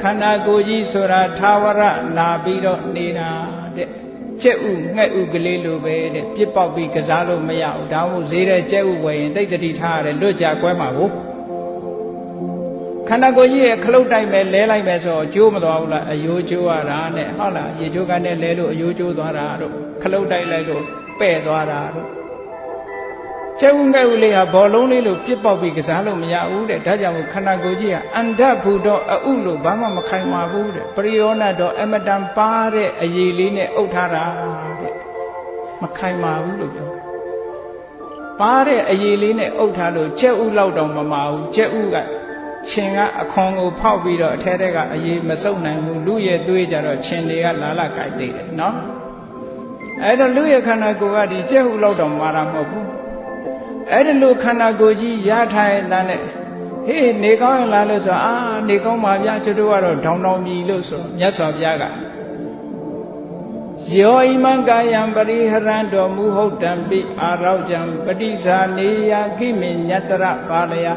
ခန္ဓာကိုယ်ကြီးဆိုတာသာဝရလာပြီးတော့နေတာတဲ့ကျက်ဥငှက်ဥကလေးလိုပဲတဲ့ပြစ်ပေါက်ပြီးကစားလို့မရဘူးဒါမှမဟုတ်ဈေးတဲ့ကျက်ဥဝယ်ရင်တိတ်တတိထားရတယ်လွတ်ကြကွဲမှာကိုခန္ဓာကိုယ်ကြီးရဲ့ခလုတ်တိုက်မယ်လဲလိုက်မယ်ဆိုတော့ကျိုးမသွားဘူးလားအယိုးကျိုးရတာနဲ့ဟုတ်လားရေချိုးကနေလဲလို့အယိုးကျိုးသွားတာတို့ခလုတ်တိုက်လိုက်လို့ပဲ့သွားတာတို့ကျက်ဥငှက်ဥလေးဟာဘောလုံးလေးလိုပြစ်ပေါက်ပြီးကစားလို့မရဘူးတဲ့ဒါကြောင့်ခန္ဓာကိုယ်ကြီးကအန္တဖူတော့အဥလို့ဘာမှမခိုင်ပါဘူးတဲ့ပရိယောဏတော့အမတန်ပါတဲ့အရေးလေးနဲ့အုပ်ထားတာတဲ့မခိုင်ပါဘူးလို့ပြောပါတဲ့အရေးလေးနဲ့အုပ်ထားလို့ကျက်ဥလောက်တော့မမာဘူးကျက်ဥကချင်းကအခွန်ကိုဖောက်ပြီးတော့အထဲထဲကအရေးမစုပ်နိုင်ဘူးလူရဲ့သွေးကြတော့ချင်းတွေကလာလာကြိုက်သေးတယ်နော်အဲ့တော့လူရဲ့ခန္ဓာကိုယ်ကဒီကျက်ဥလောက်တော့မာတာမဟုတ်ဘူးအဲ့ဒီလိုခန္ဓာကိုယ်ကြီးရထားတဲ့နဲ့ဟေးနေကောင်းရင်လားလို့ဆိုအာနေကောင်းပါဗျာကျွတ်တို့ကတော့ဒေါင်းမြည်လို့ဆိုမြတ်စွာဘုရားကယောဣမံကာယံပရိဟရံတော်မူဟုတ်တံပိအာရောက်ကြံပဋိဇာနေယခိမေညတရပါလယ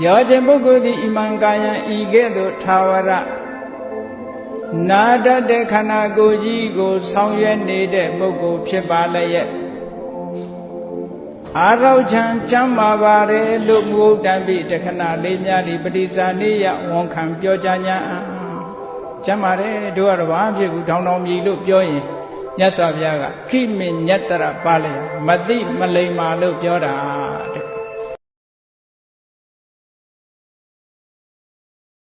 ယောခြင်းပုဂ္ဂိုလ်သည်ဣမံကာယံဤကဲ့သို့သာဝရနာတတ်တဲ့ခန္ဓာကိုယ်ကြီးကိုဆောင်ရွက်နေတဲ့ပုဂ္ဂိုလ်ဖြစ်ပါလျက်အာရောက်ချံကျမ်းမာပါတယ်လို့မဟုတ်တံပိတခဏလေးများဒီပဋိဇာနေယဝန်ခံပြောကြညာကျမ်းပါတယ်တို့ကတော့ဘာဖြစ်ဘူးဒေါင်းမြည်လို့ပြောရင်မြတ်စွာဘုရားကခိမေညတရပါလေမသိမလိမ္မာလို့ပြောတာ